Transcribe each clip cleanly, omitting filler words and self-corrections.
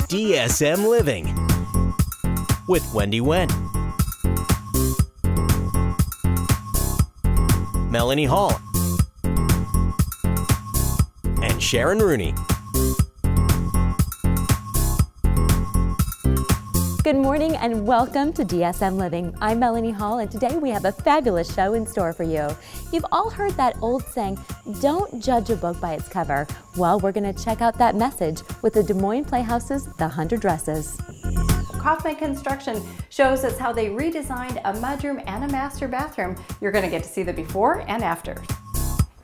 DSM Living with Wendy Wen, Melanie Hall, and Sharon Rooney. Good morning and welcome to DSM Living. I'm Melanie Hall, and today we have a fabulous show in store for you. You've all heard that old saying, don't judge a book by its cover. Well, we're going to check out that message with the Des Moines Playhouse's The 100 Dresses. Kaufman Construction shows us how they redesigned a mudroom and a master bathroom. You're going to get to see the before and after.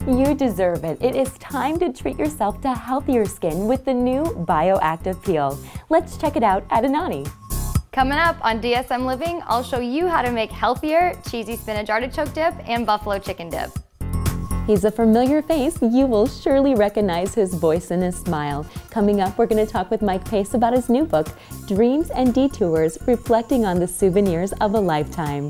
You deserve it. It is time to treat yourself to healthier skin with the new Bioactive Peel. Let's check it out at Anani. Coming up on DSM Living, I'll show you how to make healthier cheesy spinach artichoke dip and buffalo chicken dip. He's a familiar face. You will surely recognize his voice and his smile. Coming up, we're going to talk with Mike Pace about his new book, Dreams and Detours, reflecting on the souvenirs of a lifetime.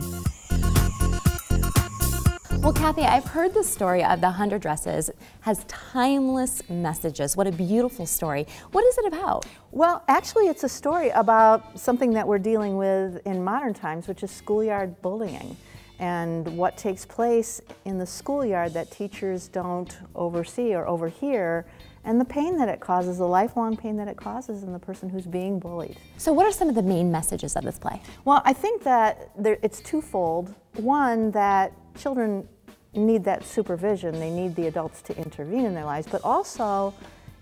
Well, Kathy, I've heard the story of The 100 Dresses has timeless messages. What a beautiful story. What is it about? Well, actually, it's a story about something that we're dealing with in modern times, which is schoolyard bullying, and what takes place in the schoolyard that teachers don't oversee or overhear, and the pain that it causes, the lifelong pain that it causes in the person who's being bullied. So what are some of the main messages of this play? Well, I think that it's twofold. One, that children need that supervision. They need the adults to intervene in their lives, but also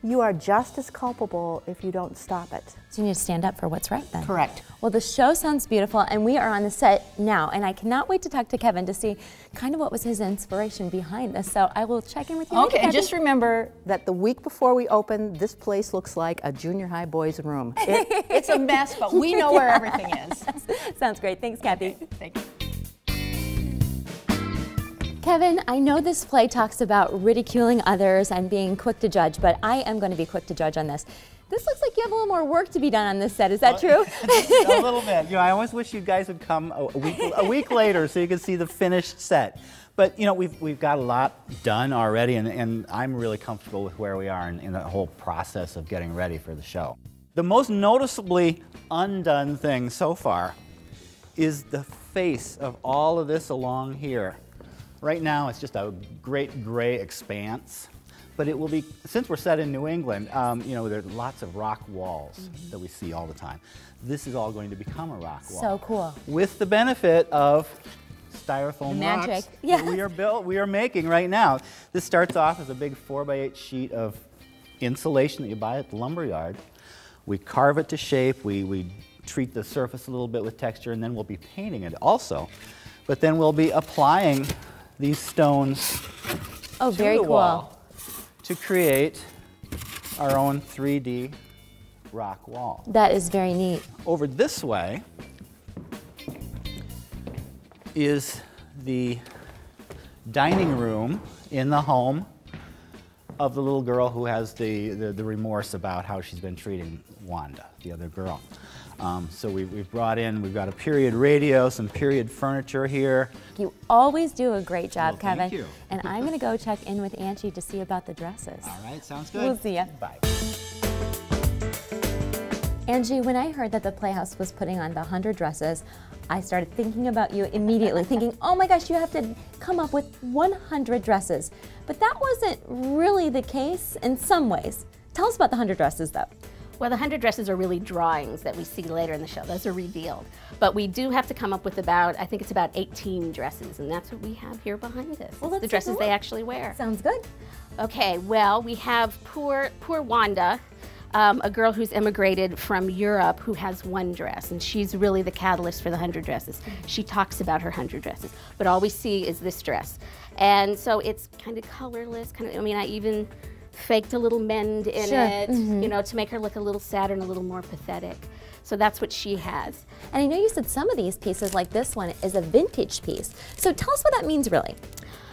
you are just as culpable if you don't stop it. So you need to stand up for what's right then. Correct. Well, the show sounds beautiful, and we are on the set now, and I cannot wait to talk to Kevin to see kind of what was his inspiration behind this. So I will check in with you. Okay, and just remember that the week before we open, this place looks like a junior high boys' room. It's a mess, but we know where everything is. Sounds great. Thanks, Kathy. Okay, thank you. Kevin, I know this play talks about ridiculing others and being quick to judge, but I am going to be quick to judge on this. This looks like you have a little more work to be done on this set. Is that true? A little bit. You know, I always wish you guys would come a week later so you could see the finished set. But you know, we've got a lot done already, and I'm really comfortable with where we are in the whole process of getting ready for the show. The most noticeably undone thing so far is the face of all of this along here. Right now, it's just a great gray expanse, but it will be, since we're set in New England, you know, there's lots of rock walls that we see all the time. This is all going to become a rock wall. So cool. With the benefit of styrofoam magic. rocks Yes. that we are making right now. This starts off as a big 4x8 sheet of insulation that you buy at the lumber yard. We carve it to shape, we treat the surface a little bit with texture, and then we'll be painting it also. But then we'll be applying these stones Oh, very to the cool. wall to create our own 3D rock wall. That is very neat. Over this way is the dining room in the home of the little girl who has the remorse about how she's been treating Wanda, the other girl. So we've brought in, we've got a period radio, some period furniture here. You always do a great job, Well, Kevin. thank you. And I'm going to go check in with Angie to see about the dresses. All right, sounds good. We'll see ya. Bye. Angie, when I heard that the Playhouse was putting on the 100 Dresses, I started thinking about you immediately, thinking, oh my gosh, you have to come up with 100 dresses. But that wasn't really the case in some ways. Tell us about the 100 Dresses, though. Well, the 100 dresses are really drawings that we see later in the show. Those are revealed. But we do have to come up with about, I think it's about 18 dresses, and that's what we have here behind us. Well, the dresses they actually wear. Sounds good. Okay, well, we have poor Wanda, a girl who's immigrated from Europe who has one dress, and she's really the catalyst for the 100 dresses. She talks about her 100 dresses, but all we see is this dress. And so it's kind of colorless, I mean, I even faked a little mend in it, you know, to make her look a little sadder and a little more pathetic. So that's what she has. And I know you said some of these pieces, like this one, is a vintage piece. So tell us what that means, really.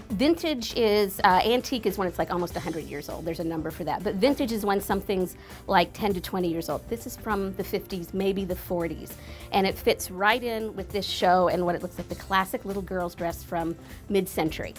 Vintage is, antique is when it's like almost 100 years old. There's a number for that. But vintage is when something's like 10 to 20 years old. This is from the 50s, maybe the 40s. And it fits right in with this show and what it looks like, the classic little girl's dress from mid-century.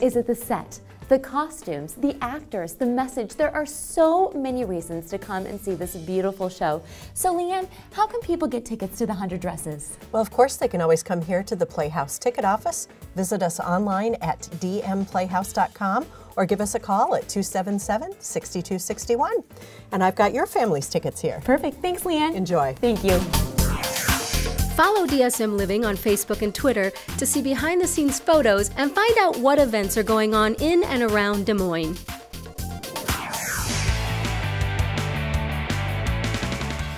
Is it the set the costumes, the actors, the message. There are so many reasons to come and see this beautiful show. So Leanne, how can people get tickets to the 100 Dresses? Well, of course, they can always come here to the Playhouse ticket office, visit us online at dmplayhouse.com, or give us a call at 277-6261. And I've got your family's tickets here. Perfect. Thanks, Leanne. Enjoy. Thank you. Follow DSM Living on Facebook and Twitter to see behind-the-scenes photos and find out what events are going on in and around Des Moines.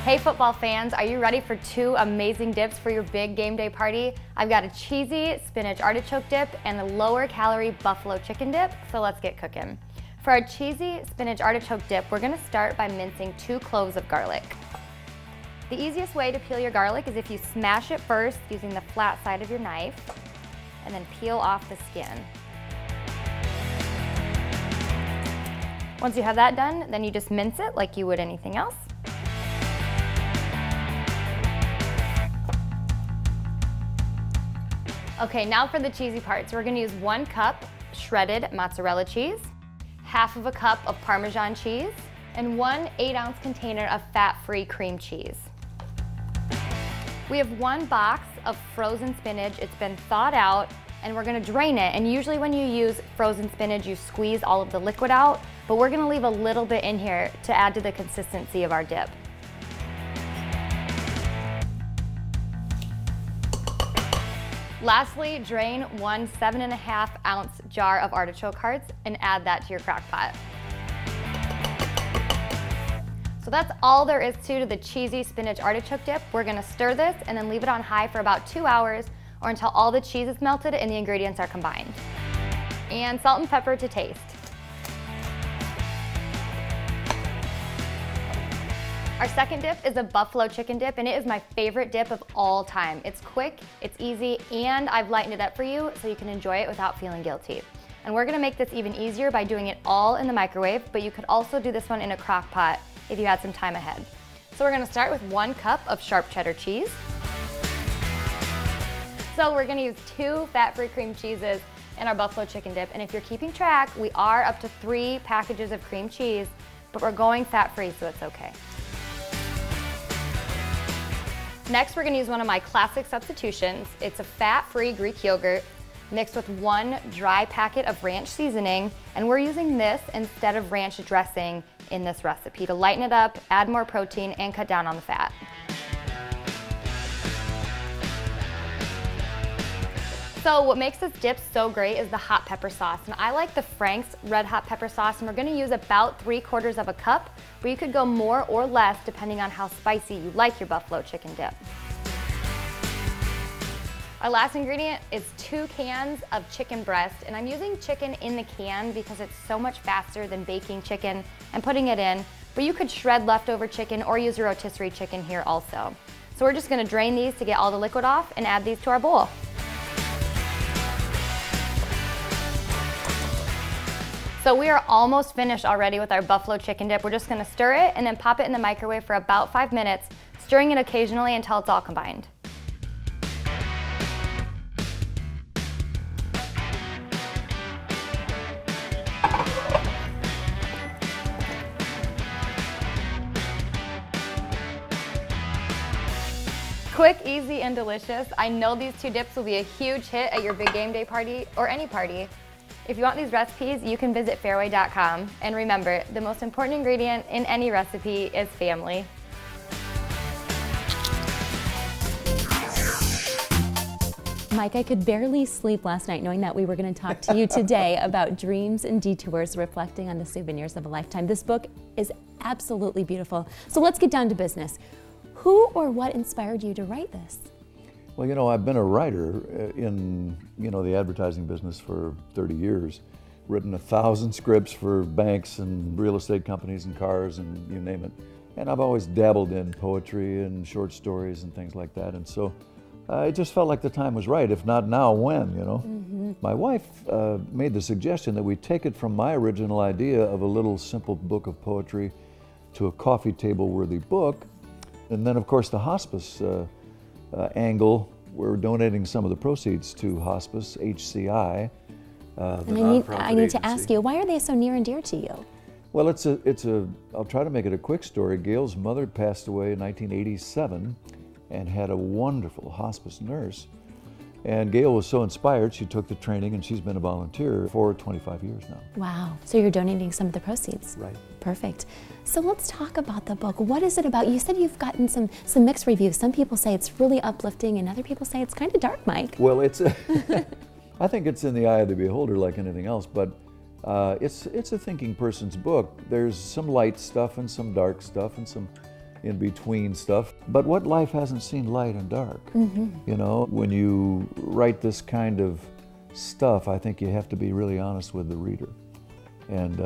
Hey football fans, are you ready for 2 amazing dips for your big game day party? I've got a cheesy spinach artichoke dip and a lower calorie buffalo chicken dip, so let's get cooking. For our cheesy spinach artichoke dip, we're gonna start by mincing 2 cloves of garlic. The easiest way to peel your garlic is if you smash it first using the flat side of your knife and then peel off the skin. Once you have that done, then you just mince it like you would anything else. Okay, now for the cheesy parts. We're gonna use 1 cup shredded mozzarella cheese, half of a cup of Parmesan cheese, and 1 8-ounce container of fat-free cream cheese. We have 1 box of frozen spinach. It's been thawed out, and we're gonna drain it. And usually when you use frozen spinach, you squeeze all of the liquid out, but we're gonna leave a little bit in here to add to the consistency of our dip. Lastly, drain 1 7.5-ounce jar of artichoke hearts and add that to your crock pot. So that's all there is to the cheesy spinach artichoke dip. We're gonna stir this and then leave it on high for about 2 hours or until all the cheese is melted and the ingredients are combined. And salt and pepper to taste. Our second dip is a buffalo chicken dip, and it is my favorite dip of all time. It's quick, it's easy, and I've lightened it up for you so you can enjoy it without feeling guilty. And we're gonna make this even easier by doing it all in the microwave, but you could also do this one in a crock pot if you had some time ahead. So we're gonna start with 1 cup of sharp cheddar cheese. So we're gonna use 2 fat-free cream cheeses in our buffalo chicken dip, and if you're keeping track, we are up to 3 packages of cream cheese, but we're going fat-free, so it's okay. Next, we're gonna use one of my classic substitutions. It's a fat-free Greek yogurt mixed with 1 dry packet of ranch seasoning, and we're using this instead of ranch dressing in this recipe to lighten it up, add more protein, and cut down on the fat. So what makes this dip so great is the hot pepper sauce, and I like the Frank's red hot pepper sauce, and we're gonna use about 3/4 of a cup, but you could go more or less depending on how spicy you like your buffalo chicken dip. Our last ingredient is 2 cans of chicken breast, and I'm using chicken in the can because it's so much faster than baking chicken and putting it in, but you could shred leftover chicken or use a rotisserie chicken here also. So we're just gonna drain these to get all the liquid off and add these to our bowl. So we are almost finished already with our buffalo chicken dip. We're just gonna stir it and then pop it in the microwave for about 5 minutes, stirring it occasionally until it's all combined. Quick, easy, and delicious. I know these 2 dips will be a huge hit at your big game day party or any party. If you want these recipes, you can visit fairway.com. And remember, the most important ingredient in any recipe is family. Mike, I could barely sleep last night knowing that we were going to talk to you today about dreams and detours reflecting on the souvenirs of a lifetime. This book is absolutely beautiful. So let's get down to business. Who or what inspired you to write this? Well, you know, I've been a writer in, the advertising business for 30 years. Written 1,000 scripts for banks and real estate companies and cars and you name it. And I've always dabbled in poetry and short stories and things like that. And so it just felt like the time was right. If not now, when, Mm-hmm. My wife made the suggestion that we take it from my original idea of a little simple book of poetry to a coffee table worthy book. And then, of course, the hospice angle, we're donating some of the proceeds to hospice, HCI, And I need to ask you, why are they so near and dear to you? Well, I'll try to make it a quick story. Gail's mother passed away in 1987 and had a wonderful hospice nurse. And Gail was so inspired, she took the training and she's been a volunteer for 25 years now. Wow, so you're donating some of the proceeds? Right. Perfect. So let's talk about the book. What is it about? You said you've gotten some mixed reviews. Some people say it's really uplifting and other people say it's kind of dark, Mike. Well, I think it's in the eye of the beholder like anything else, but it's a thinking person's book. There's some light stuff and some dark stuff and some in-between stuff, but what life hasn't seen light and dark? You know, when you write this kind of stuff, I think you have to be really honest with the reader and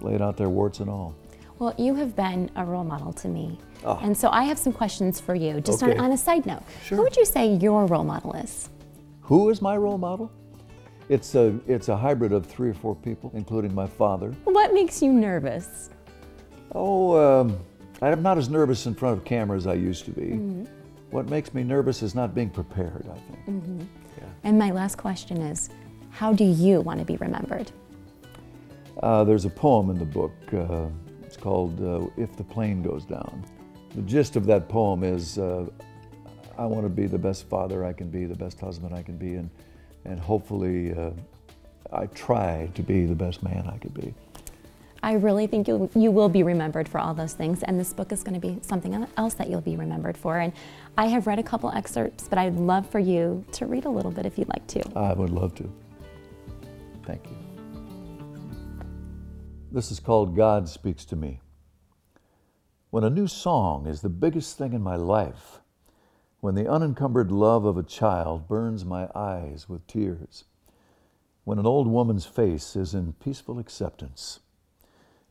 lay it out there, warts and all. Well, you have been a role model to me, and so I have some questions for you, just on a side note. Sure. Who would you say your role model is? Who is my role model? It's a hybrid of 3 or 4 people, including my father. What makes you nervous? I'm not as nervous in front of camera as I used to be. What makes me nervous is not being prepared, I think. Yeah. And my last question is, how do you want to be remembered? There's a poem in the book. It's called If the Plane Goes Down. The gist of that poem is I want to be the best father I can be, the best husband I can be, and hopefully I try to be the best man I could be. I really think you will be remembered for all those things, and this book is going to be something else that you'll be remembered for. And I have read a couple excerpts, but I'd love for you to read a little bit if you'd like to. I would love to. Thank you. This is called God Speaks to Me. When a new song is the biggest thing in my life, when the unencumbered love of a child burns my eyes with tears, when an old woman's face is in peaceful acceptance,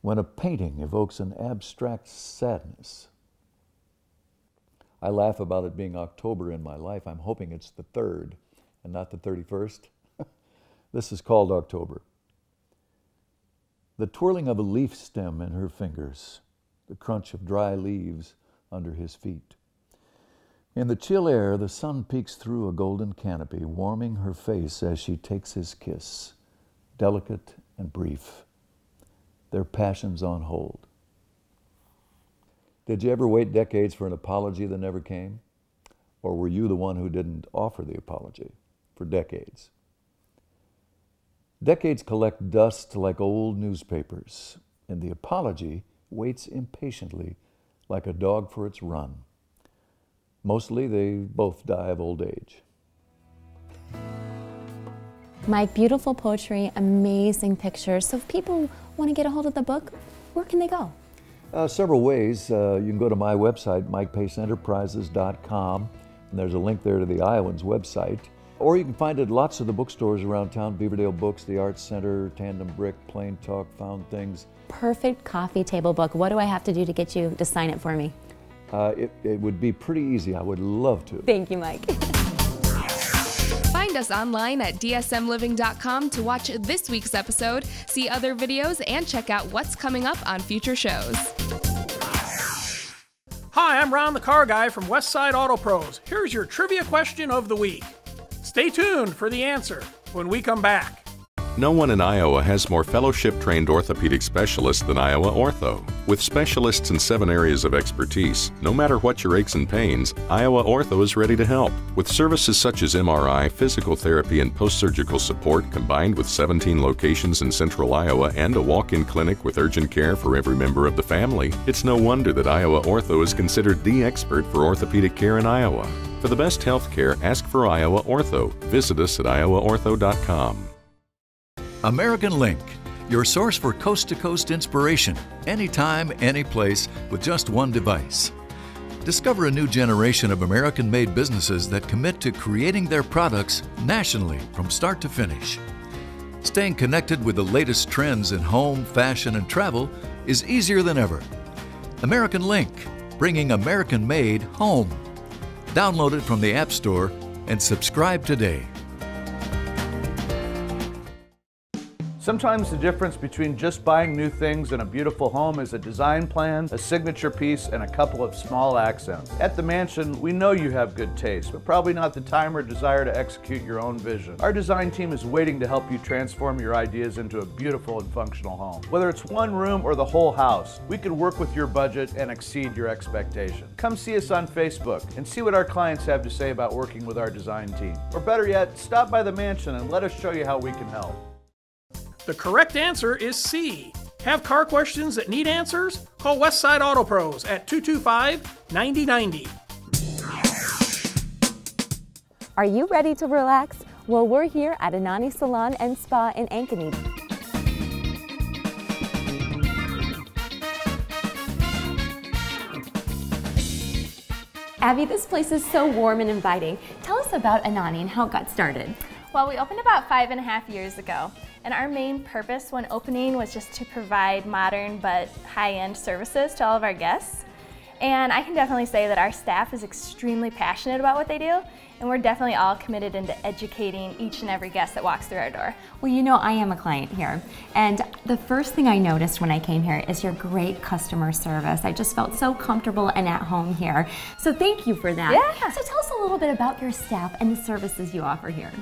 when a painting evokes an abstract sadness. I laugh about it being October in my life. I'm hoping it's the 3rd and not the 31st. This is called October. The twirling of a leaf stem in her fingers, the crunch of dry leaves under his feet. In the chill air, the sun peeks through a golden canopy, warming her face as she takes his kiss, delicate and brief, their passions on hold. Did you ever wait decades for an apology that never came? Or were you the one who didn't offer the apology for decades? Decades collect dust like old newspapers, and the apology waits impatiently like a dog for its run. Mostly they both die of old age. Mike, beautiful poetry, amazing pictures. So if people want to get a hold of the book, where can they go? Several ways. You can go to my website, MikePaceEnterprises.com, and there's a link there to the Iowans website. Or you can find it at lots of the bookstores around town, Beaverdale Books, the Arts Center, Tandem Brick, Plain Talk, Found Things. Perfect coffee table book. What do I have to do to get you to sign it for me? It would be pretty easy. I would love to. Thank you, Mike. Find us online at dsmliving.com to watch this week's episode, see other videos, and check out what's coming up on future shows. Hi, I'm Ron the Car Guy from Westside Auto Pros. Here's your trivia question of the week. Stay tuned for the answer when we come back. No one in Iowa has more fellowship-trained orthopedic specialists than Iowa Ortho. With specialists in 7 areas of expertise, no matter what your aches and pains, Iowa Ortho is ready to help. With services such as MRI, physical therapy, and post-surgical support combined with 17 locations in central Iowa and a walk-in clinic with urgent care for every member of the family, it's no wonder that Iowa Ortho is considered the expert for orthopedic care in Iowa. For the best health care, ask for Iowa Ortho. Visit us at iowaortho.com. American Link, your source for coast-to-coast inspiration, anytime, any place, with just one device. Discover a new generation of American-made businesses that commit to creating their products nationally from start to finish. Staying connected with the latest trends in home, fashion, and travel is easier than ever. American Link, bringing American-made home. Download it from the App Store and subscribe today. Sometimes the difference between just buying new things and a beautiful home is a design plan, a signature piece, and a couple of small accents. At the Mansion, we know you have good taste, but probably not the time or desire to execute your own vision. Our design team is waiting to help you transform your ideas into a beautiful and functional home. Whether it's one room or the whole house, we can work with your budget and exceed your expectation. Come see us on Facebook and see what our clients have to say about working with our design team. Or better yet, stop by the Mansion and let us show you how we can help. The correct answer is C. Have car questions that need answers? Call Westside Auto Pros at 225-9090. Are you ready to relax? Well, we're here at Anani Salon and Spa in Ankeny. Abby, this place is so warm and inviting. Tell us about Anani and how it got started. Well, we opened about 5.5 years ago, and our main purpose when opening was just to provide modern but high-end services to all of our guests. And I can definitely say that our staff is extremely passionate about what they do, and we're definitely all committed into educating each and every guest that walks through our door. Well, you know, I am a client here, and the first thing I noticed when I came here is your great customer service. I just felt so comfortable and at home here. So thank you for that. Yeah. So tell us a little bit about your staff and the services you offer here.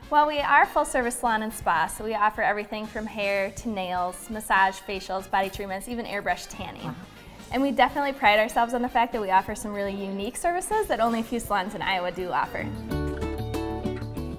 Well, we are a full-service salon and spa, so we offer everything from hair to nails, massage, facials, body treatments, even airbrush tanning. Wow. And we definitely pride ourselves on the fact that we offer some really unique services that only a few salons in Iowa do offer.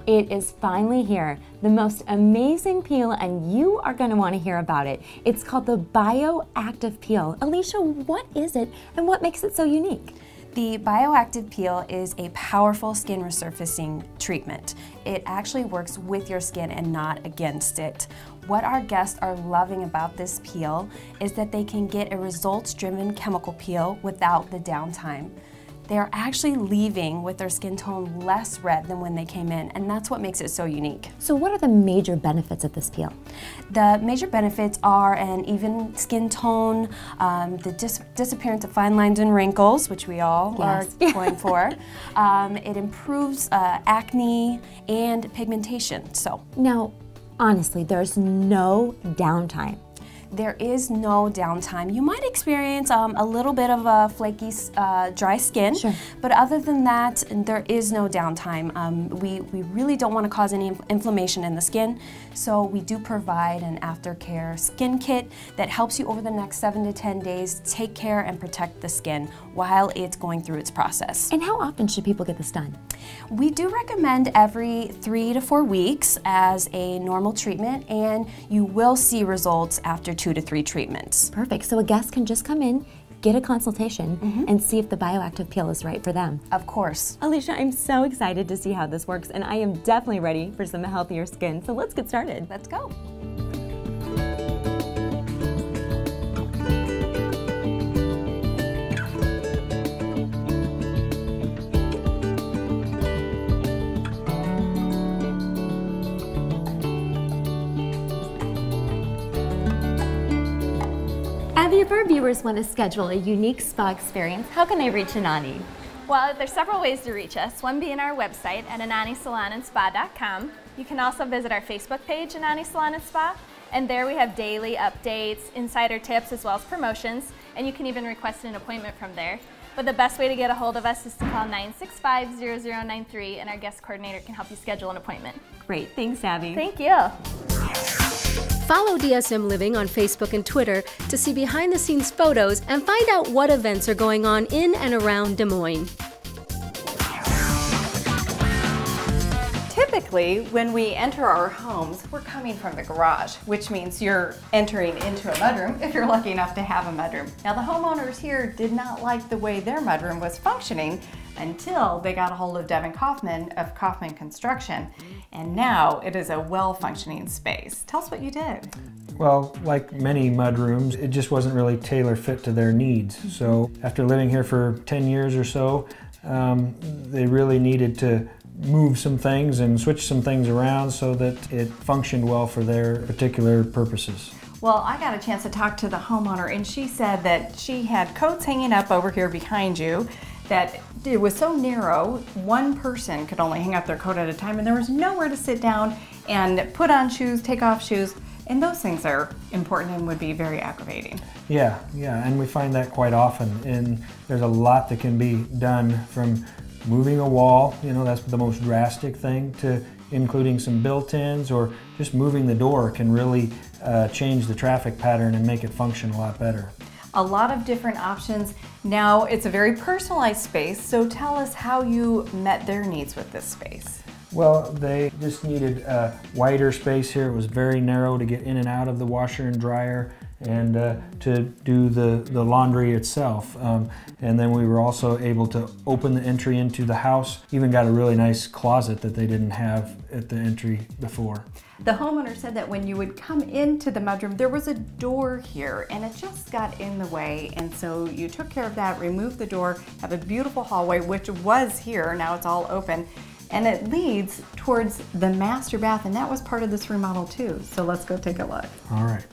It is finally here, the most amazing peel, and you are going to want to hear about it. It's called the Bioactive Peel. Alicia, what is it and what makes it so unique? The Bioactive Peel is a powerful skin resurfacing treatment. It actually works with your skin and not against it. What our guests are loving about this peel is that they can get a results-driven chemical peel without the downtime. They're actually leaving with their skin tone less red than when they came in, and that's what makes it so unique. So what are the major benefits of this peel? The major benefits are an even skin tone, the disappearance of fine lines and wrinkles, which we all are going for. It improves acne and pigmentation. So now, honestly, there's no downtime. There is no downtime. You might experience a little bit of a flaky, dry skin, but other than that, there is no downtime. We really don't want to cause any inflammation in the skin, so we do provide an aftercare skin kit that helps you over the next 7 to 10 days take care and protect the skin while it's going through its process. And how often should people get this done? We do recommend every 3 to 4 weeks as a normal treatment, and you will see results after 2 to 3 treatments. Perfect. So a guest can just come in, get a consultation, and see if the Bioactive Peel is right for them. Of course. Alicia, I'm so excited to see how this works, and I am definitely ready for some healthier skin. So let's get started. Let's go. Abby, if our viewers want to schedule a unique spa experience, how can they reach Anani? Well, there's several ways to reach us, one being our website at ananisalonandspa.com. You can also visit our Facebook page, Anani Salon and Spa, and there we have daily updates, insider tips, as well as promotions, and you can even request an appointment from there. But the best way to get a hold of us is to call 965-0093, and our guest coordinator can help you schedule an appointment. Great, thanks Abby. Thank you. Follow DSM Living on Facebook and Twitter to see behind-the-scenes photos and find out what events are going on in and around Des Moines. Typically, when we enter our homes, we're coming from the garage, which means you're entering into a mudroom if you're lucky enough to have a mudroom. Now, the homeowners here did not like the way their mudroom was functioning until they got a hold of Devin Kaufman of Kaufman Construction, and now it is a well-functioning space. Tell us what you did. Well, like many mudrooms, it just wasn't really tailor-fit to their needs. So after living here for 10 years or so, they really needed to move some things and switch some things around so that it functioned well for their particular purposes. Well, I got a chance to talk to the homeowner, and she said that she had coats hanging up over here behind you, that it was so narrow, one person could only hang up their coat at a time, and there was nowhere to sit down and put on shoes, take off shoes, And those things are important and would be very aggravating. Yeah, and we find that quite often. And there's a lot that can be done, from moving a wall, that's the most drastic thing, to including some built-ins, or just moving the door can really change the traffic pattern and make it function a lot better. A lot of different options. Now, it's a very personalized space, so tell us how you met their needs with this space. Well, they just needed a wider space here. It was very narrow to get in and out of the washer and dryer, and to do the laundry itself. And then we were also able to open the entry into the house. Even got a really nice closet that they didn't have at the entry before. The homeowner said that when you would come into the mudroom, there was a door here and it just got in the way. And so you took care of that, removed the door, have a beautiful hallway, which was here, now it's all open. And it leads towards the master bath, and that was part of this remodel too. So let's go take a look. All right.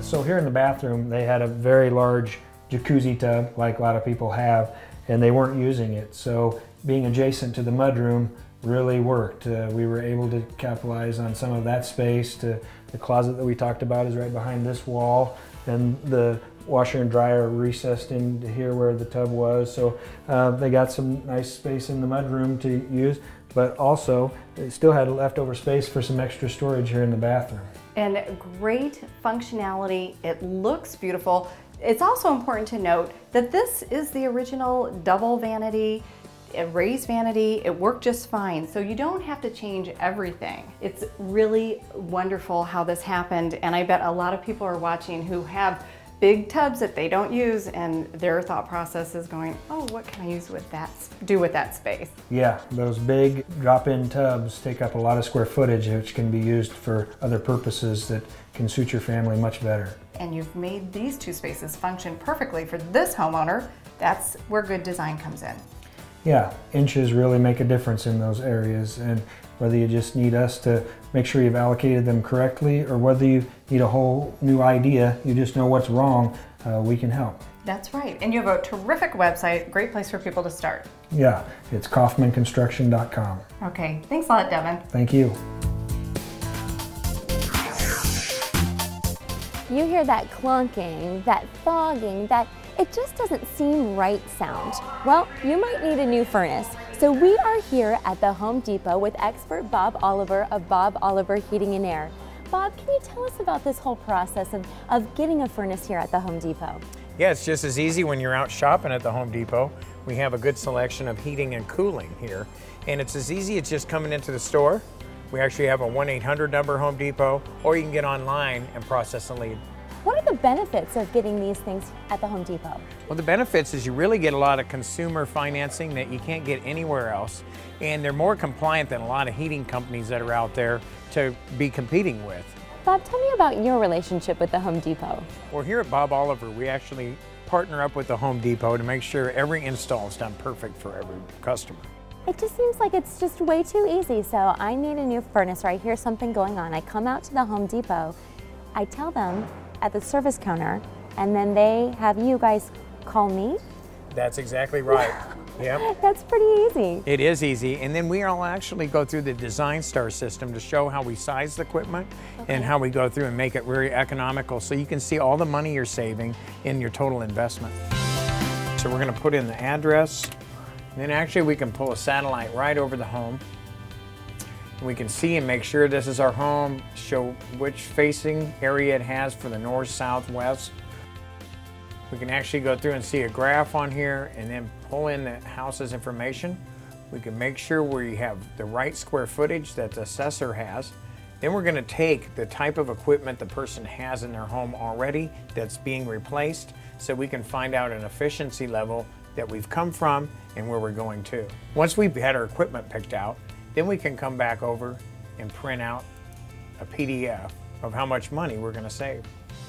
So here in the bathroom, they had a very large jacuzzi tub, like a lot of people have, and they weren't using it. So being adjacent to the mudroom really worked. We were able to capitalize on some of that space. The closet that we talked about is right behind this wall, and the washer and dryer recessed into here where the tub was. So they got some nice space in the mudroom to use, but also they still had leftover space for some extra storage here in the bathroom. And great functionality. It looks beautiful. It's also important to note that this is the original double vanity, a raised vanity. It worked just fine, so you don't have to change everything. It's really wonderful how this happened, and I bet a lot of people are watching who have big tubs that they don't use, and their thought process is going, oh, what can I do with that space? Yeah, those big drop-in tubs take up a lot of square footage, which can be used for other purposes that can suit your family much better. And you've made these two spaces function perfectly for this homeowner. That's where good design comes in. Yeah, inches really make a difference in those areas, and whether you just need us to make sure you've allocated them correctly, or whether you need a whole new idea, you just know what's wrong, we can help. That's right, and you have a terrific website, great place for people to start. Yeah, it's kaufmanconstruction.com. Okay, thanks a lot, Devin. Thank you. You hear that clunking, that fogging, that it just doesn't seem right sound. Well, you might need a new furnace. So we are here at the Home Depot with expert Bob Oliver of Bob Oliver Heating and Air. Bob, can you tell us about this whole process of getting a furnace here at the Home Depot? Yeah, it's just as easy when you're out shopping at the Home Depot. We have a good selection of heating and cooling here. And it's as easy as just coming into the store. We actually have a 1-800 number, Home Depot, or you can get online and process a lead. What are the benefits of getting these things at the Home Depot? Well, the benefits is you really get a lot of consumer financing that you can't get anywhere else, and they're more compliant than a lot of heating companies that are out there to be competing with. Bob, tell me about your relationship with the Home Depot. Well, here at Bob Oliver, we actually partner up with the Home Depot to make sure every install is done perfect for every customer. It just seems like it's just way too easy. So I need a new furnace, or I hear something going on. I come out to the Home Depot, I tell them at the service counter, and then they have you guys call me? That's exactly right. Yep. That's pretty easy. It is easy, and then we all actually go through the Design Star system to show how we size the equipment and how we go through and make it very economical, so you can see all the money you're saving in your total investment. So we're going to put in the address, and then actually we can pull a satellite right over the home. We can see and make sure this is our home, show which facing area it has for the north, south, west. We can actually go through and see a graph on here and then pull in the house's information. We can make sure we have the right square footage that the assessor has. Then we're going to take the type of equipment the person has in their home already that's being replaced, so we can find out an efficiency level that we've come from and where we're going to. Once we've had our equipment picked out, then we can come back over and print out a PDF of how much money we're going to save.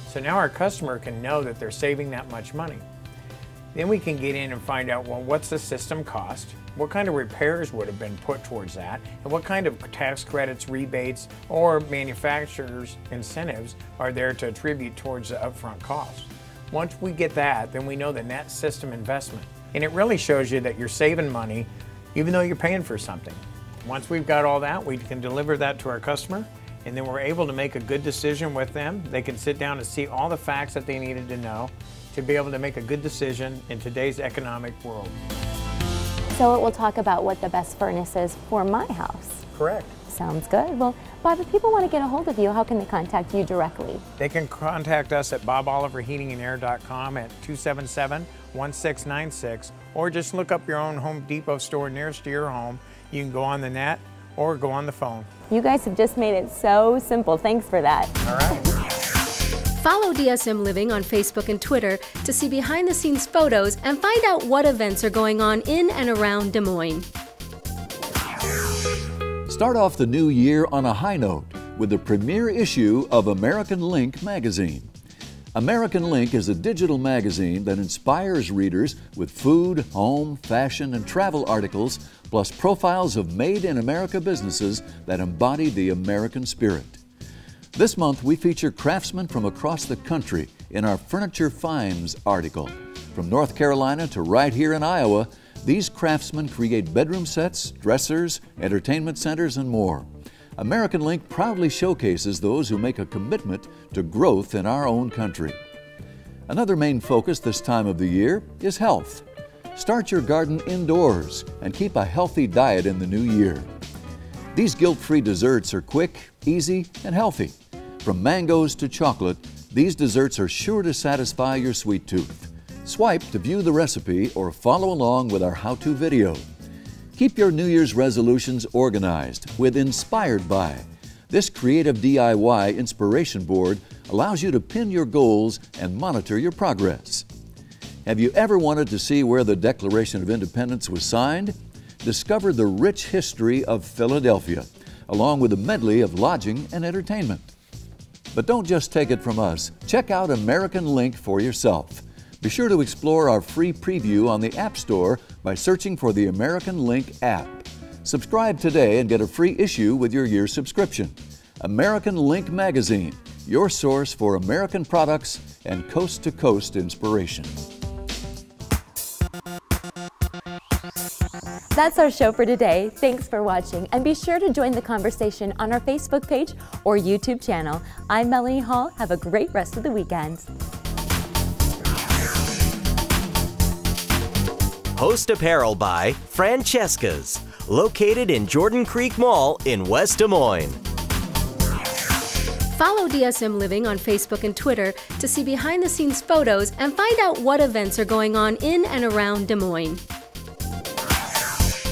So now our customer can know that they're saving that much money. Then we can get in and find out, well, what's the system cost? What kind of repairs would have been put towards that? And what kind of tax credits, rebates, or manufacturers' incentives are there to attribute towards the upfront cost? Once we get that, then we know the net system investment. And it really shows you that you're saving money even though you're paying for something. Once we've got all that, we can deliver that to our customer, and then we're able to make a good decision with them. They can sit down and see all the facts that they needed to know to be able to make a good decision in today's economic world. So it will talk about what the best furnace is for my house. Correct. Sounds good. Well, Bob, if people want to get a hold of you, how can they contact you directly? They can contact us at boboliverheatingandair.com at 277-1696, or just look up your own Home Depot store nearest to your home. You can go on the net or go on the phone. You guys have just made it so simple. Thanks for that. All right. Follow DSM Living on Facebook and Twitter to see behind-the-scenes photos and find out what events are going on in and around Des Moines. Start off the new year on a high note with the premiere issue of American Link magazine. American Link is a digital magazine that inspires readers with food, home, fashion, and travel articles, plus profiles of made-in-America businesses that embody the American spirit. This month, we feature craftsmen from across the country in our Furniture Finds article. From North Carolina to right here in Iowa, these craftsmen create bedroom sets, dressers, entertainment centers, and more. American Link proudly showcases those who make a commitment to growth in our own country. Another main focus this time of the year is health. Start your garden indoors and keep a healthy diet in the new year. These guilt-free desserts are quick, easy, and healthy. From mangoes to chocolate, these desserts are sure to satisfy your sweet tooth. Swipe to view the recipe or follow along with our how-to video. Keep your New Year's resolutions organized with Inspired By. This creative DIY inspiration board allows you to pin your goals and monitor your progress. Have you ever wanted to see where the Declaration of Independence was signed? Discover the rich history of Philadelphia, along with a medley of lodging and entertainment. But don't just take it from us. Check out American Link for yourself. Be sure to explore our free preview on the App Store by searching for the American Link app. Subscribe today and get a free issue with your year's subscription. American Link Magazine, your source for American products and coast-to-coast inspiration. That's our show for today. Thanks for watching, and be sure to join the conversation on our Facebook page or YouTube channel. I'm Melanie Hall. Have a great rest of the weekend. Host apparel by Francesca's, located in Jordan Creek Mall in West Des Moines. Follow DSM Living on Facebook and Twitter to see behind-the-scenes photos and find out what events are going on in and around Des Moines.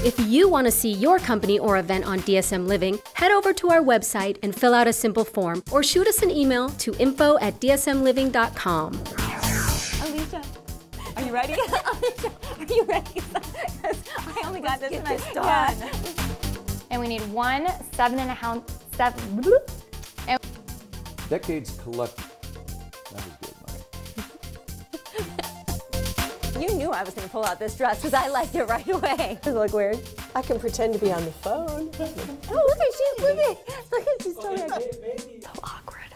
If you want to see your company or event on DSM Living, head over to our website and fill out a simple form, or shoot us an email to info@dsmliving.com. Alicia, are you ready? Alicia, are you ready? Because I only got this and I done. And we need one 7.5 and Decades collective. That was good, Mike. You knew I was going to pull out this dress because I liked it right away. Does it look weird? I can pretend to be on the phone. Oh, look at she's moving. Look at she's totally so awkward.